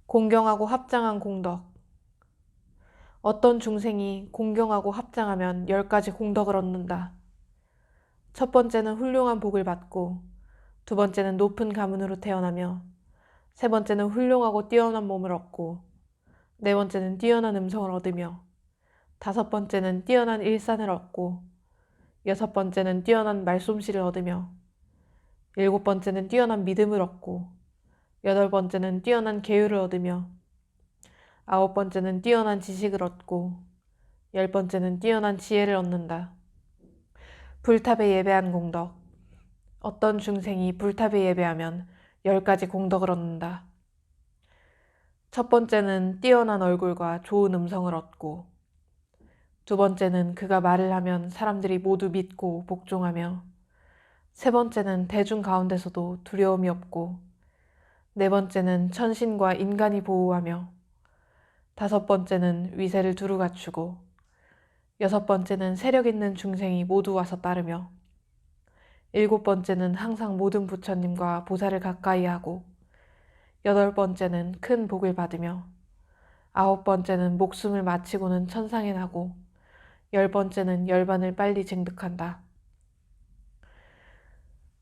공경하고 합장한 공덕. 어떤 중생이 공경하고 합장하면 10가지 공덕을 얻는다. 첫 번째는 훌륭한 복을 받고, 두 번째는 높은 가문으로 태어나며, 세 번째는 훌륭하고 뛰어난 몸을 얻고, 네 번째는 뛰어난 음성을 얻으며, 다섯 번째는 뛰어난 일산을 얻고, 여섯 번째는 뛰어난 말솜씨를 얻으며, 일곱 번째는 뛰어난 믿음을 얻고, 여덟 번째는 뛰어난 계율을 얻으며, 아홉 번째는 뛰어난 지식을 얻고, 열 번째는 뛰어난 지혜를 얻는다. 불탑에 예배한 공덕. 어떤 중생이 불탑에 예배하면 10가지 공덕을 얻는다. 첫 번째는 뛰어난 얼굴과 좋은 음성을 얻고, 두 번째는 그가 말을 하면 사람들이 모두 믿고 복종하며, 세 번째는 대중 가운데서도 두려움이 없고, 네 번째는 천신과 인간이 보호하며, 다섯 번째는 위세를 두루 갖추고, 여섯 번째는 세력 있는 중생이 모두 와서 따르며, 일곱 번째는 항상 모든 부처님과 보살을 가까이 하고, 여덟 번째는 큰 복을 받으며, 아홉 번째는 목숨을 마치고는 천상에 나고, 열 번째는 열반을 빨리 증득한다.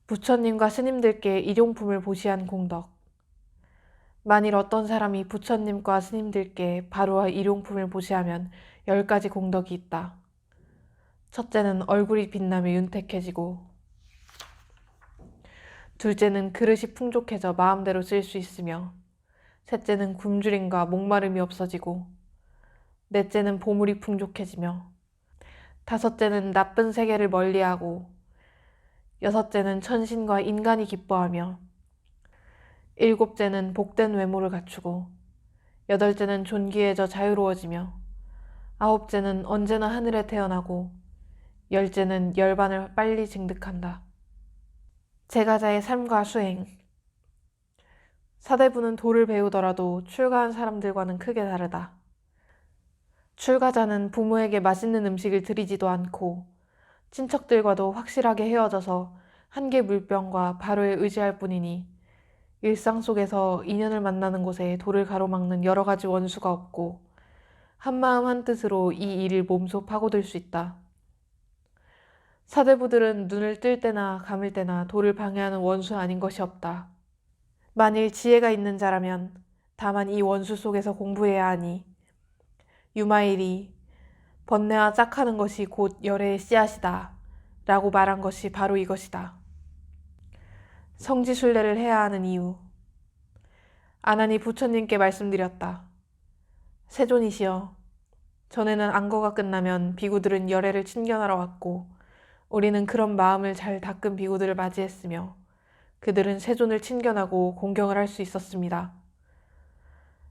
부처님과 스님들께 일용품을 보시한 공덕. 만일 어떤 사람이 부처님과 스님들께 바로와 일용품을 보시하면 10가지 공덕이 있다. 첫째는 얼굴이 빛나며 윤택해지고, 둘째는 그릇이 풍족해져 마음대로 쓸 수 있으며, 셋째는 굶주림과 목마름이 없어지고, 넷째는 보물이 풍족해지며, 다섯째는 나쁜 세계를 멀리하고, 여섯째는 천신과 인간이 기뻐하며, 일곱째는 복된 외모를 갖추고, 여덟째는 존귀해져 자유로워지며, 아홉째는 언제나 하늘에 태어나고, 열째는 열반을 빨리 증득한다. 제가자의 삶과 수행. 사대부는 도를 배우더라도 출가한 사람들과는 크게 다르다. 출가자는 부모에게 맛있는 음식을 드리지도 않고, 친척들과도 확실하게 헤어져서 한계 물병과 바로에 의지할 뿐이니, 일상 속에서 인연을 만나는 곳에 도를 가로막는 여러 가지 원수가 없고, 한마음 한뜻으로 이 일을 몸소 파고들 수 있다. 사대부들은 눈을 뜰 때나 감을 때나 도를 방해하는 원수 아닌 것이 없다. 만일 지혜가 있는 자라면 다만 이 원수 속에서 공부해야 하니, 유마일이 번뇌와 짝하는 것이 곧 열애의 씨앗이다 라고 말한 것이 바로 이것이다. 성지순례를 해야 하는 이유. 아난이 부처님께 말씀드렸다. 세존이시여, 전에는 안거가 끝나면 비구들은 열애를 친견하러 왔고, 우리는 그런 마음을 잘 닦은 비구들을 맞이했으며, 그들은 세존을 친견하고 공경을 할 수 있었습니다.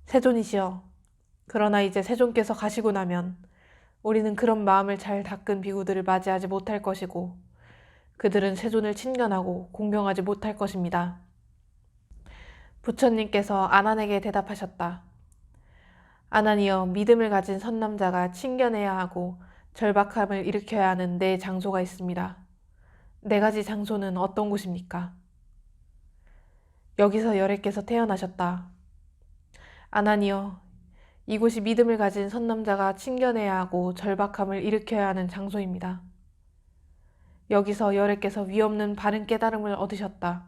세존이시여, 그러나 이제 세존께서 가시고 나면 우리는 그런 마음을 잘 닦은 비구들을 맞이하지 못할 것이고, 그들은 세존을 친견하고 공경하지 못할 것입니다. 부처님께서 아난에게 대답하셨다. 아난이여, 믿음을 가진 선남자가 친견해야 하고 절박함을 일으켜야 하는 네 장소가 있습니다. 네 가지 장소는 어떤 곳입니까? 여기서 열애께서 태어나셨다. 아난이여, 이곳이 믿음을 가진 선남자가 친견해야 하고 절박함을 일으켜야 하는 장소입니다. 여기서 열애께서 위없는 바른 깨달음을 얻으셨다.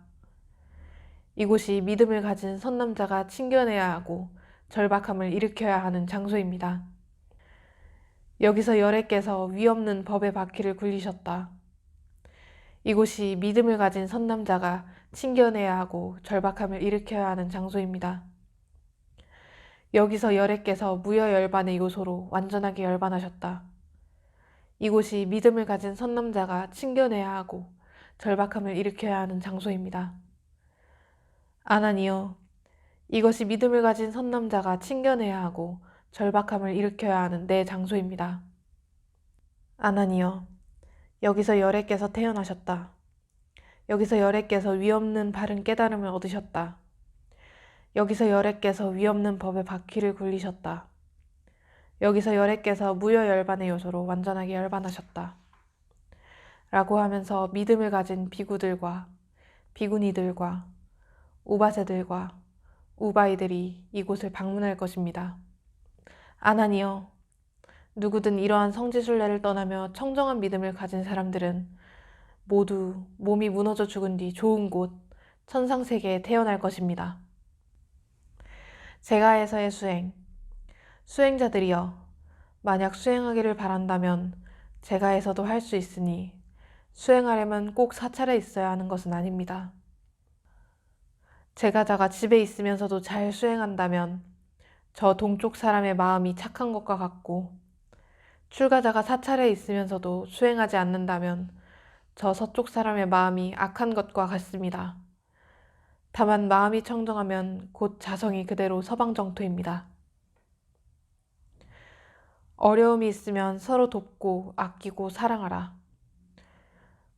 이곳이 믿음을 가진 선남자가 친견해야 하고 절박함을 일으켜야 하는 장소입니다. 여기서 열애께서 위없는 법의 바퀴를 굴리셨다. 이곳이 믿음을 가진 선남자가 친견해야 하고 절박함을 일으켜야 하는 장소입니다. 여기서 열애께서 무여열반의 요소로 완전하게 열반하셨다. 이곳이 믿음을 가진 선남자가 친견해야 하고 절박함을 일으켜야 하는 장소입니다. 아난이여, 이것이 믿음을 가진 선남자가 친견해야 하고 절박함을 일으켜야 하는 네 장소입니다. 아난이여, 여기서 열애께서 태어나셨다. 여기서 열애께서 위없는 바른 깨달음을 얻으셨다. 여기서 열애께서 위없는 법의 바퀴를 굴리셨다. 여기서 열애께서 무여열반의 요소로 완전하게 열반하셨다. 라고 하면서 믿음을 가진 비구들과 비구니들과 우바세들과 우바이들이 이곳을 방문할 것입니다. 아나니여, 누구든 이러한 성지순례를 떠나며 청정한 믿음을 가진 사람들은 모두 몸이 무너져 죽은 뒤 좋은 곳, 천상세계에 태어날 것입니다. 제가에서의 수행. 수행자들이여, 만약 수행하기를 바란다면 제가에서도 할 수 있으니 수행하려면 꼭 사찰에 있어야 하는 것은 아닙니다. 제가자가 집에 있으면서도 잘 수행한다면 저 동쪽 사람의 마음이 착한 것과 같고, 출가자가 사찰에 있으면서도 수행하지 않는다면 저 서쪽 사람의 마음이 악한 것과 같습니다. 다만 마음이 청정하면 곧 자성이 그대로 서방정토입니다. 어려움이 있으면 서로 돕고 아끼고 사랑하라.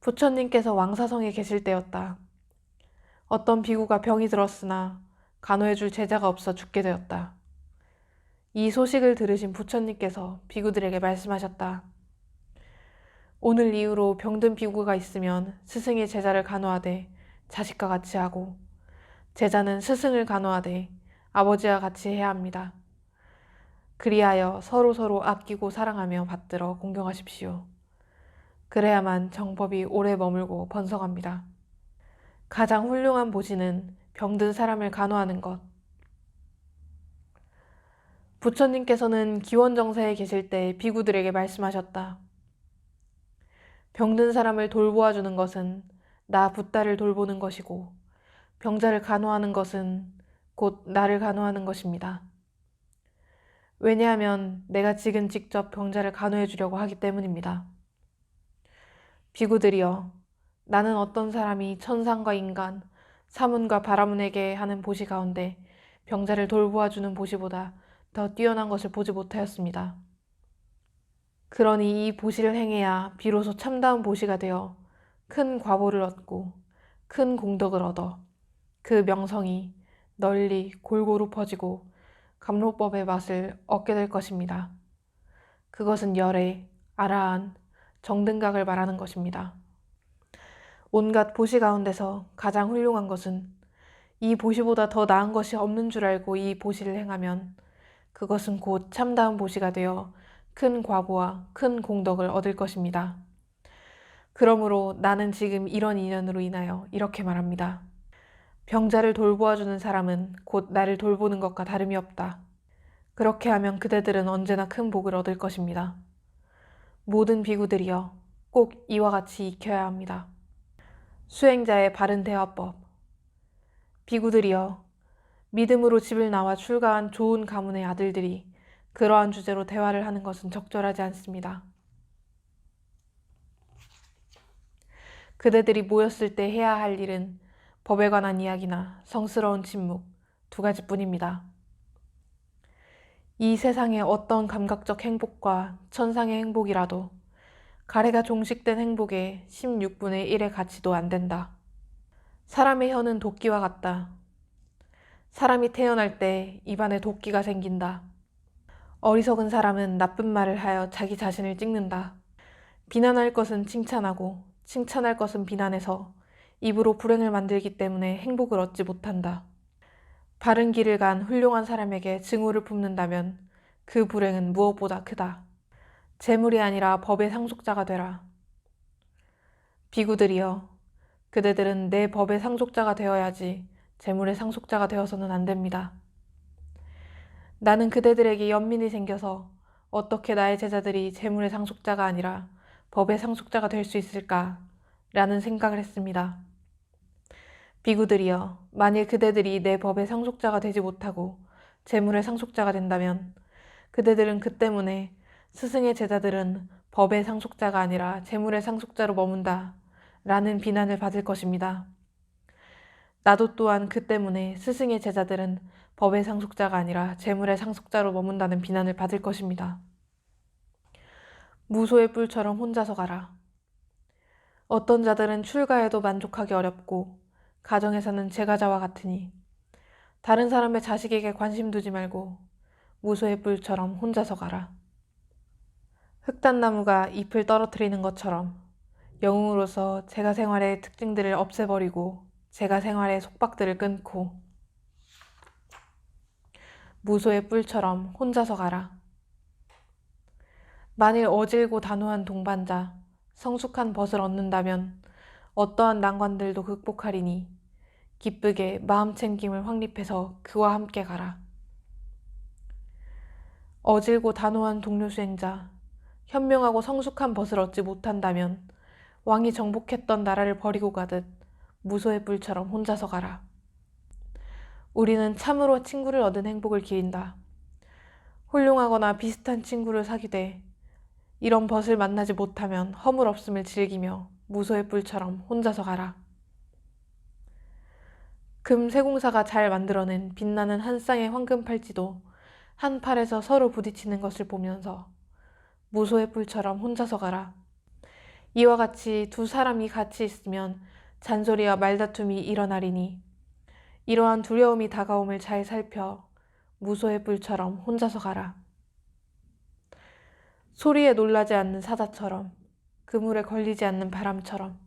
부처님께서 왕사성에 계실 때였다. 어떤 비구가 병이 들었으나 간호해줄 제자가 없어 죽게 되었다. 이 소식을 들으신 부처님께서 비구들에게 말씀하셨다. 오늘 이후로 병든 비구가 있으면 스승이 제자를 간호하되 자식과 같이 하고, 제자는 스승을 간호하되 아버지와 같이 해야 합니다. 그리하여 서로서로 아끼고 사랑하며 받들어 공경하십시오. 그래야만 정법이 오래 머물고 번성합니다. 가장 훌륭한 보시는 병든 사람을 간호하는 것. 부처님께서는 기원정사에 계실 때 비구들에게 말씀하셨다. 병든 사람을 돌보아주는 것은 나 붓다를 돌보는 것이고, 병자를 간호하는 것은 곧 나를 간호하는 것입니다. 왜냐하면 내가 지금 직접 병자를 간호해 주려고 하기 때문입니다. 비구들이여, 나는 어떤 사람이 천상과 인간, 사문과 바라문에게 하는 보시 가운데 병자를 돌보아주는 보시보다 더 뛰어난 것을 보지 못하였습니다. 그러니 이 보시를 행해야 비로소 참다운 보시가 되어 큰 과보를 얻고 큰 공덕을 얻어 그 명성이 널리 골고루 퍼지고 감로법의 맛을 얻게 될 것입니다. 그것은 열애, 아라한, 정등각을 말하는 것입니다. 온갖 보시 가운데서 가장 훌륭한 것은 이 보시보다 더 나은 것이 없는 줄 알고 이 보시를 행하면 그것은 곧 참다운 보시가 되어 큰 과보와 큰 공덕을 얻을 것입니다. 그러므로 나는 지금 이런 인연으로 인하여 이렇게 말합니다. 병자를 돌보아주는 사람은 곧 나를 돌보는 것과 다름이 없다. 그렇게 하면 그대들은 언제나 큰 복을 얻을 것입니다. 모든 비구들이여, 꼭 이와 같이 익혀야 합니다. 수행자의 바른 대화법. 비구들이여, 믿음으로 집을 나와 출가한 좋은 가문의 아들들이 그러한 주제로 대화를 하는 것은 적절하지 않습니다. 그대들이 모였을 때 해야 할 일은 법에 관한 이야기나 성스러운 침묵 두 가지뿐입니다. 이 세상의 어떤 감각적 행복과 천상의 행복이라도 가래가 종식된 행복의 16분의 1의 가치도 안 된다. 사람의 혀는 도끼와 같다. 사람이 태어날 때 입안에 도끼가 생긴다. 어리석은 사람은 나쁜 말을 하여 자기 자신을 찍는다. 비난할 것은 칭찬하고 칭찬할 것은 비난해서 입으로 불행을 만들기 때문에 행복을 얻지 못한다. 바른 길을 간 훌륭한 사람에게 증오를 품는다면 그 불행은 무엇보다 크다. 재물이 아니라 법의 상속자가 되라. 비구들이여, 그대들은 내 법의 상속자가 되어야지 재물의 상속자가 되어서는 안 됩니다. 나는 그대들에게 연민이 생겨서 어떻게 나의 제자들이 재물의 상속자가 아니라 법의 상속자가 될 수 있을까? 라는 생각을 했습니다. 비구들이여, 만일 그대들이 내 법의 상속자가 되지 못하고 재물의 상속자가 된다면 그대들은 그 때문에 스승의 제자들은 법의 상속자가 아니라 재물의 상속자로 머문다 라는 비난을 받을 것입니다. 나도 또한 그 때문에 스승의 제자들은 법의 상속자가 아니라 재물의 상속자로 머문다는 비난을 받을 것입니다. 무소의 뿔처럼 혼자서 가라. 어떤 자들은 출가해도 만족하기 어렵고 가정에서는 제가자와 같으니 다른 사람의 자식에게 관심 두지 말고 무소의 뿔처럼 혼자서 가라. 흑단나무가 잎을 떨어뜨리는 것처럼 영웅으로서 제가 생활의 특징들을 없애버리고 제가 생활의 속박들을 끊고 무소의 뿔처럼 혼자서 가라. 만일 어질고 단호한 동반자, 성숙한 벗을 얻는다면 어떠한 난관들도 극복하리니 기쁘게 마음 챙김을 확립해서 그와 함께 가라. 어질고 단호한 동료 수행자, 현명하고 성숙한 벗을 얻지 못한다면 왕이 정복했던 나라를 버리고 가듯 무소의 뿔처럼 혼자서 가라. 우리는 참으로 친구를 얻은 행복을 기린다. 훌륭하거나 비슷한 친구를 사귀되 이런 벗을 만나지 못하면 허물없음을 즐기며 무소의 뿔처럼 혼자서 가라. 금 세공사가 잘 만들어낸 빛나는 한 쌍의 황금 팔찌도 한 팔에서 서로 부딪히는 것을 보면서 무소의 뿔처럼 혼자서 가라. 이와 같이 두 사람이 같이 있으면 잔소리와 말다툼이 일어나리니 이러한 두려움이 다가옴을 잘 살펴 무소의 뿔처럼 혼자서 가라. 소리에 놀라지 않는 사자처럼, 그물에 걸리지 않는 바람처럼,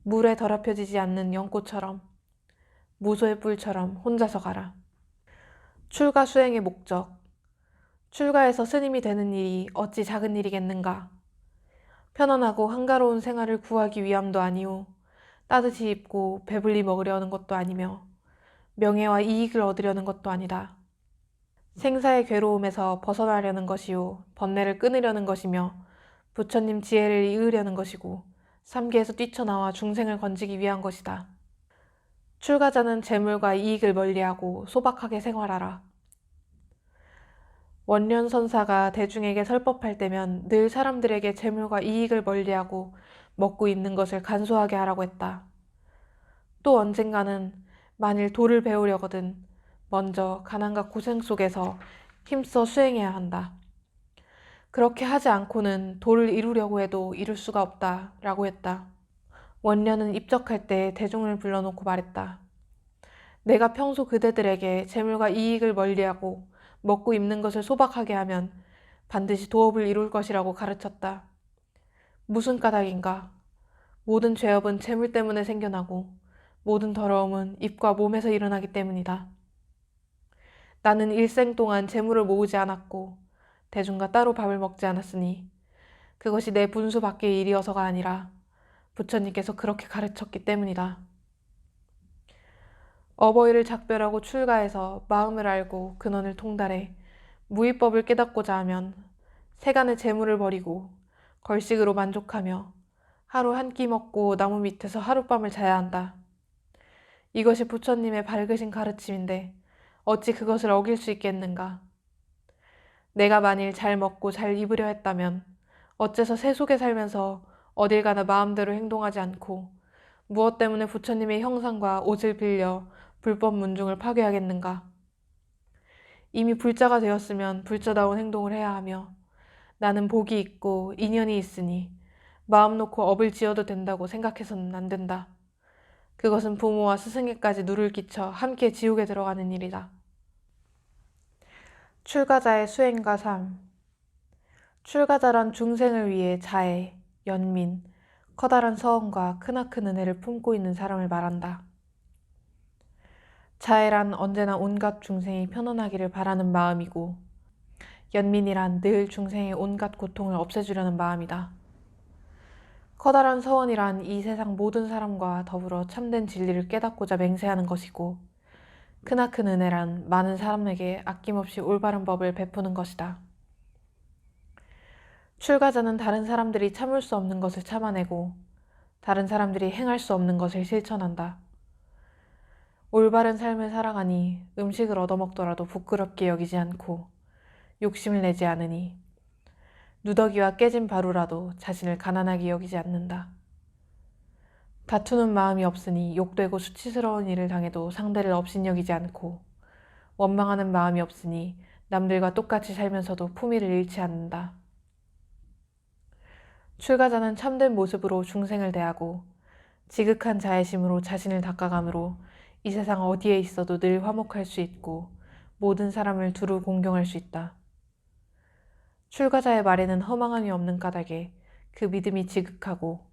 물에 더럽혀지지 않는 연꽃처럼, 무소의 뿔처럼 혼자서 가라. 출가 수행의 목적. 출가해서 스님이 되는 일이 어찌 작은 일이겠는가. 편안하고 한가로운 생활을 구하기 위함도 아니오 따뜻히 입고 배불리 먹으려는 것도 아니며 명예와 이익을 얻으려는 것도 아니다. 생사의 괴로움에서 벗어나려는 것이요 번뇌를 끊으려는 것이며 부처님 지혜를 이으려는 것이고 삼계에서 뛰쳐나와 중생을 건지기 위한 것이다. 출가자는 재물과 이익을 멀리하고 소박하게 생활하라. 원련선사가 대중에게 설법할 때면 늘 사람들에게 재물과 이익을 멀리하고 먹고 입는 것을 간소하게 하라고 했다. 또 언젠가는 만일 도를 배우려거든 먼저 가난과 고생 속에서 힘써 수행해야 한다. 그렇게 하지 않고는 도를 이루려고 해도 이룰 수가 없다 라고 했다. 원련은 입적할 때 대중을 불러놓고 말했다. 내가 평소 그대들에게 재물과 이익을 멀리하고 먹고 입는 것을 소박하게 하면 반드시 도업을 이룰 것이라고 가르쳤다. 무슨 까닭인가? 모든 죄업은 재물 때문에 생겨나고 모든 더러움은 입과 몸에서 일어나기 때문이다. 나는 일생 동안 재물을 모으지 않았고 대중과 따로 밥을 먹지 않았으니 그것이 내 분수 밖의 일이어서가 아니라 부처님께서 그렇게 가르쳤기 때문이다. 어버이를 작별하고 출가해서 마음을 알고 근원을 통달해 무위법을 깨닫고자 하면 세간의 재물을 버리고 걸식으로 만족하며 하루 한 끼 먹고 나무 밑에서 하룻밤을 자야 한다. 이것이 부처님의 밝으신 가르침인데 어찌 그것을 어길 수 있겠는가. 내가 만일 잘 먹고 잘 입으려 했다면 어째서 세속에 살면서 어딜 가나 마음대로 행동하지 않고 무엇 때문에 부처님의 형상과 옷을 빌려 불법 문중을 파괴하겠는가. 이미 불자가 되었으면 불자다운 행동을 해야 하며 나는 복이 있고 인연이 있으니 마음 놓고 업을 지어도 된다고 생각해서는 안 된다. 그것은 부모와 스승에까지 누를 끼쳐 함께 지옥에 들어가는 일이다. 출가자의 수행과 삶. 출가자란 중생을 위해 자애, 연민, 커다란 서원과 크나큰 은혜를 품고 있는 사람을 말한다. 자애란 언제나 온갖 중생이 편안하기를 바라는 마음이고 연민이란 늘 중생의 온갖 고통을 없애주려는 마음이다. 커다란 서원이란 이 세상 모든 사람과 더불어 참된 진리를 깨닫고자 맹세하는 것이고 크나큰 은혜란 많은 사람에게 아낌없이 올바른 법을 베푸는 것이다. 출가자는 다른 사람들이 참을 수 없는 것을 참아내고 다른 사람들이 행할 수 없는 것을 실천한다. 올바른 삶을 살아가니 음식을 얻어먹더라도 부끄럽게 여기지 않고 욕심을 내지 않으니 누더기와 깨진 바루라도 자신을 가난하게 여기지 않는다. 다투는 마음이 없으니 욕되고 수치스러운 일을 당해도 상대를 업신여기지 않고 원망하는 마음이 없으니 남들과 똑같이 살면서도 품위를 잃지 않는다. 출가자는 참된 모습으로 중생을 대하고 지극한 자애심으로 자신을 닦아감으로 이 세상 어디에 있어도 늘 화목할 수 있고 모든 사람을 두루 공경할 수 있다. 출가자의 말에는 허망함이 없는 까닭에 그 믿음이 지극하고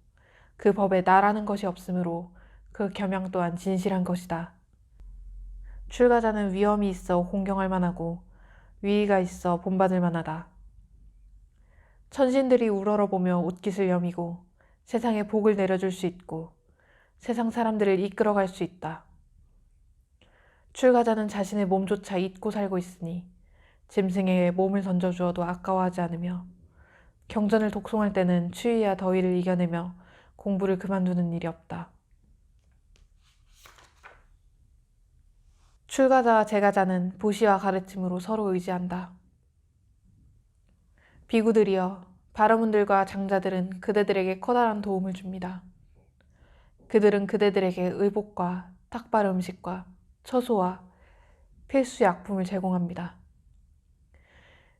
그 법에 나라는 것이 없으므로 그 겸양 또한 진실한 것이다. 출가자는 위험이 있어 공경할 만하고 위의가 있어 본받을 만하다. 천신들이 우러러보며 옷깃을 여미고 세상에 복을 내려줄 수 있고 세상 사람들을 이끌어갈 수 있다. 출가자는 자신의 몸조차 잊고 살고 있으니 짐승에게 몸을 던져주어도 아까워하지 않으며 경전을 독송할 때는 추위와 더위를 이겨내며 공부를 그만두는 일이 없다. 출가자와 제가자는 보시와 가르침으로 서로 의지한다. 비구들이여, 바라문들과 장자들은 그대들에게 커다란 도움을 줍니다. 그들은 그대들에게 의복과 탁발 음식과 처소와 필수 약품을 제공합니다.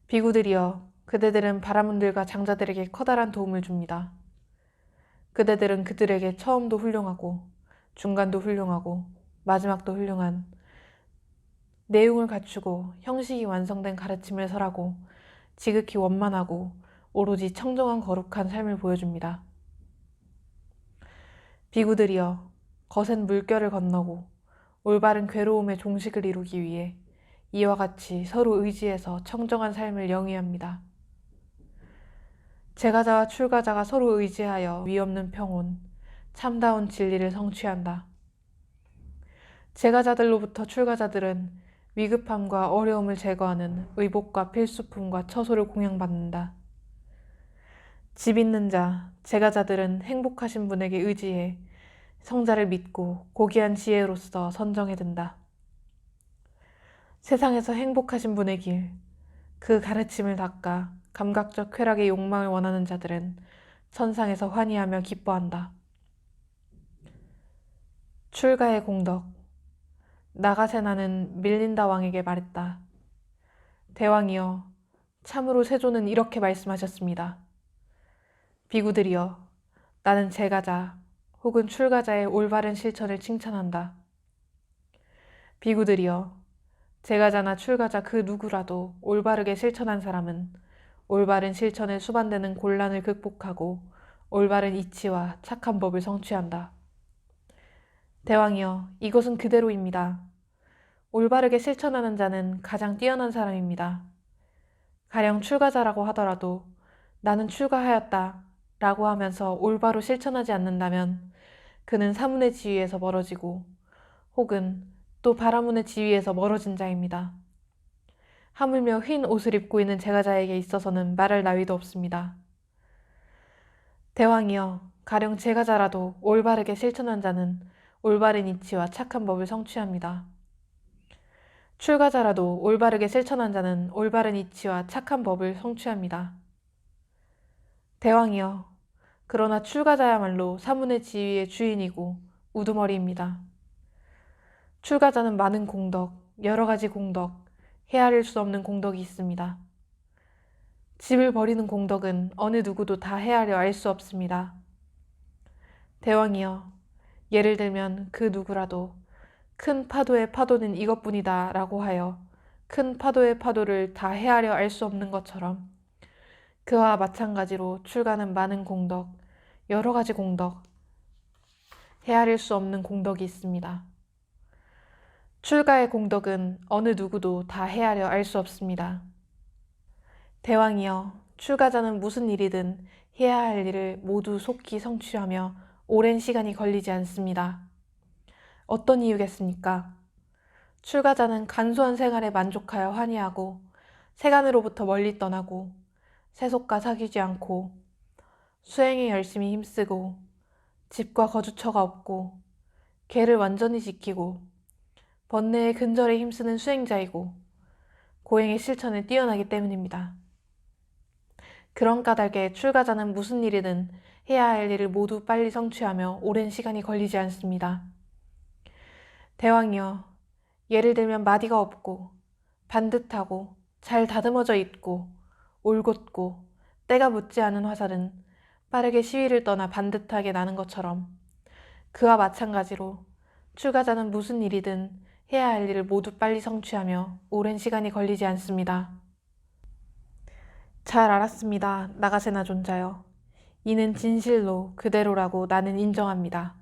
비구들이여, 그대들은 바라문들과 장자들에게 커다란 도움을 줍니다. 그대들은 그들에게 처음도 훌륭하고 중간도 훌륭하고 마지막도 훌륭한 내용을 갖추고 형식이 완성된 가르침을 설하고 지극히 원만하고 오로지 청정한 거룩한 삶을 보여줍니다. 비구들이여, 거센 물결을 건너고 올바른 괴로움의 종식을 이루기 위해 이와 같이 서로 의지해서 청정한 삶을 영위합니다. 제가자와 출가자가 서로 의지하여 위없는 평온, 참다운 진리를 성취한다. 제가자들로부터 출가자들은 위급함과 어려움을 제거하는 의복과 필수품과 처소를 공양받는다. 집 있는 자, 제가자들은 행복하신 분에게 의지해 성자를 믿고 고귀한 지혜로서 선정해 든다. 세상에서 행복하신 분의 길, 그 가르침을 닦아 감각적 쾌락의 욕망을 원하는 자들은 천상에서 환희하며 기뻐한다. 출가의 공덕. 나가세나는 밀린다 왕에게 말했다. 대왕이여, 참으로 세조는 이렇게 말씀하셨습니다. 비구들이여, 나는 제가자 혹은 출가자의 올바른 실천을 칭찬한다. 비구들이여, 제가자나 출가자 그 누구라도 올바르게 실천한 사람은 올바른 실천에 수반되는 곤란을 극복하고 올바른 이치와 착한 법을 성취한다. 대왕이여, 이것은 그대로입니다. 올바르게 실천하는 자는 가장 뛰어난 사람입니다. 가령 출가자라고 하더라도 나는 출가하였다 라고 하면서 올바로 실천하지 않는다면 그는 사문의 지위에서 멀어지고 혹은 또 바라문의 지위에서 멀어진 자입니다. 하물며 흰 옷을 입고 있는 제가자에게 있어서는 말할 나위도 없습니다. 대왕이여, 가령 제가자라도 올바르게 실천한 자는 올바른 이치와 착한 법을 성취합니다. 출가자라도 올바르게 실천한 자는 올바른 이치와 착한 법을 성취합니다. 대왕이여, 그러나 출가자야말로 사문의 지위의 주인이고 우두머리입니다. 출가자는 많은 공덕, 여러 가지 공덕, 헤아릴 수 없는 공덕이 있습니다. 집을 버리는 공덕은 어느 누구도 다 헤아려 알 수 없습니다. 대왕이여, 예를 들면 그 누구라도 큰 파도의 파도는 이것뿐이다 라고 하여 큰 파도의 파도를 다 헤아려 알 수 없는 것처럼 그와 마찬가지로 출가는 많은 공덕, 여러 가지 공덕, 헤아릴 수 없는 공덕이 있습니다. 출가의 공덕은 어느 누구도 다 헤아려 알 수 없습니다. 대왕이여, 출가자는 무슨 일이든 해야 할 일을 모두 속히 성취하며 오랜 시간이 걸리지 않습니다. 어떤 이유겠습니까? 출가자는 간소한 생활에 만족하여 환희하고 세간으로부터 멀리 떠나고 세속과 사귀지 않고 수행에 열심히 힘쓰고 집과 거주처가 없고 계를 완전히 지키고 번뇌의 근절에 힘쓰는 수행자이고 고행의 실천에 뛰어나기 때문입니다. 그런 까닭에 출가자는 무슨 일이든 해야 할 일을 모두 빨리 성취하며 오랜 시간이 걸리지 않습니다. 대왕이여, 예를 들면 마디가 없고 반듯하고 잘 다듬어져 있고 올곧고 때가 묻지 않은 화살은 빠르게 시위를 떠나 반듯하게 나는 것처럼 그와 마찬가지로 출가자는 무슨 일이든 해야 할 일을 모두 빨리 성취하며 오랜 시간이 걸리지 않습니다. 잘 알았습니다. 나가세나 존자여. 이는 진실로 그대로라고 나는 인정합니다.